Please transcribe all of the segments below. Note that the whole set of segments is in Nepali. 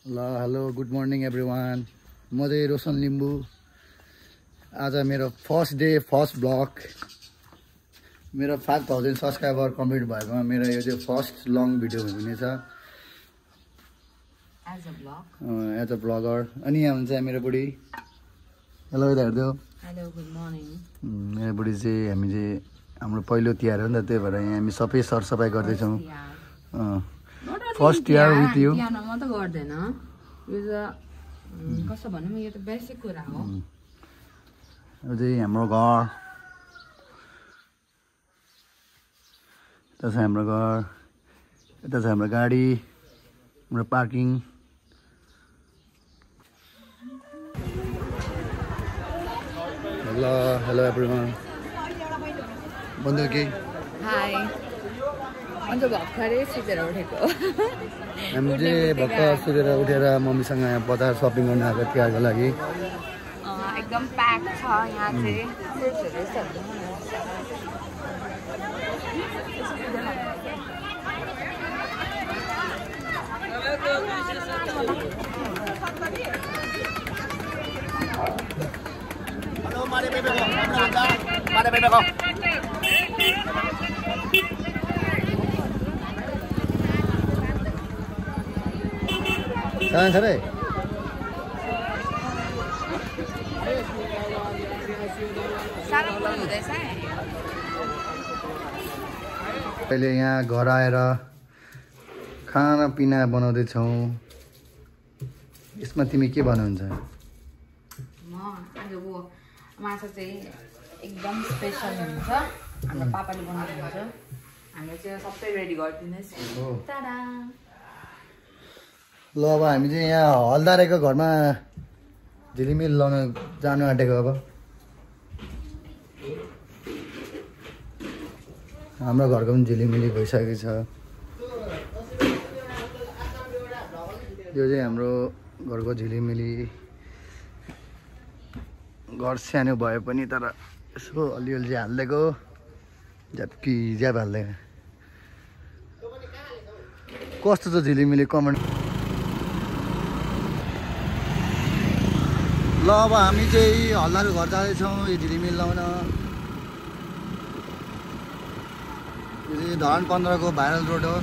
Hello good morning everyone. म चाहिँ रोशन लिम्बू। आज मेरो फर्स्ट डे फर्स्ट ब्लग। मेरो 5000 सब्सक्राइबर कम्प्लिट भएकोमा मेरो यो चाहिँ फर्स्ट लङ भिडियो हुनेछ एज अ ब्लगर। अनि यहाँ हुन्छ मेरो बुढी। हेलो यता हेर्दै हो। Hello good morning. मेरो बुढी चाहिँ हामी चाहिँ हाम्रो पहिलो तिहार हो नि त, त्यही भएर यहाँ हामी सबै सरसफाइ गर्दैछौँ। First year with you. तिहारमा म त गर्दैन, यो त कस्तो भनौँ, यो त बेसिक कुरा हो। यो चाहिँ हाम्रो घर, यता छ हाम्रो घर, यता छ हाम्रो गाडी, हाम्रो पार्किङ। Hello everyone. बन्द के हाई। अन्त भर्खरै सुतेर उठेको। हामी चाहिँ भर्खर सुतेर उठेर मम्मीसँग यहाँ बजार सपिङ गर्न आएको तिहारको लागि। एकदम प्याक छ यहाँ चाहिँ फ्रुट्सहरू। कहाँ छ रे? अहिले यहाँ घर आएर खानापिना बनाउँदैछौँ। यसमा तिमी के बनाउँछ? म आजको माछा चाहिँ एकदम स्पेसल हुन्छ। हाम्रो पापाले बनाउनुहुन्छ। हामीले चाहिँ सबै रेडी गरिदिनुहोस्। ल अब हामी चाहिँ यहाँ हलदारेको घरमा झिलिमिल लाउन जानु आँटेको। अब हाम्रो घरको पनि झिलिमिली भइसकेको छ। यो चाहिँ हाम्रो घरको झिलिमिली घर सानो भए पनि तर यसो अलिअलि चाहिँ हालिदिएको, झ्याप्की झ्याप हाल्दैन। कस्तो छ झिलिमिली कमेन्ट। ल अब हामी चाहिँ हल्लाको घर जाँदैछौँ यो झिलिमिल लाउन। यो चाहिँ धरान 15 को भाइरल रोड हो।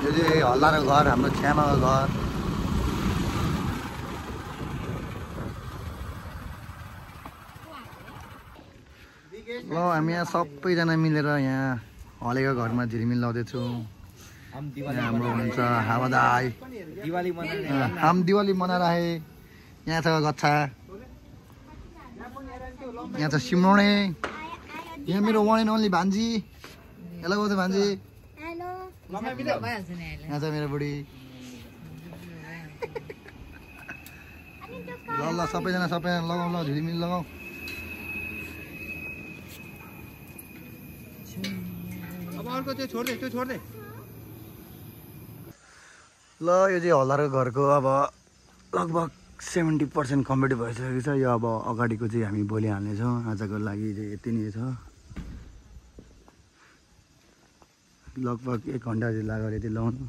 यो चाहिँ हल्लाको घर, हाम्रो छ्यामाको घर। ल हामी यहाँ सबैजना मिलेर यहाँ हलेको घरमा झिलिमिल लाउँदैछौँ। हाम्रो हुन्छ हावादाई, हम दिवाली मना रहे। यहाँ छ गच्छा, यहाँ छ सिमरोने, यहाँ मेरो वान एन्ड ओन्ली भान्जी। हेलो बोल्दै भान्जी। यहाँ छ मेरो बुढी। ल सबैजना लगाऊ, ल झिलिमिल लगाऊ। ल यो चाहिँ हल्लाको घरको अब लगभग 70% कम्प्लिट भइसकेको छ। यो अब अगाडिको चाहिँ हामी भोलि हाल्नेछौँ। आजको लागि चाहिँ यति नै छ। लगभग 1 घन्टा चाहिँ लाग्यो यति लाउनु।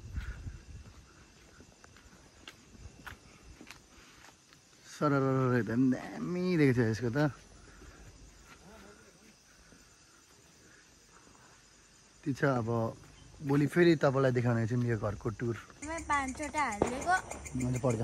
सरर एकदम दामी देखेको छ यसको त। त्यो छ अब भोलि फेरि तपाईँलाई देखाउने चाहिँ यो घरको टुर। मैले पढ्छ।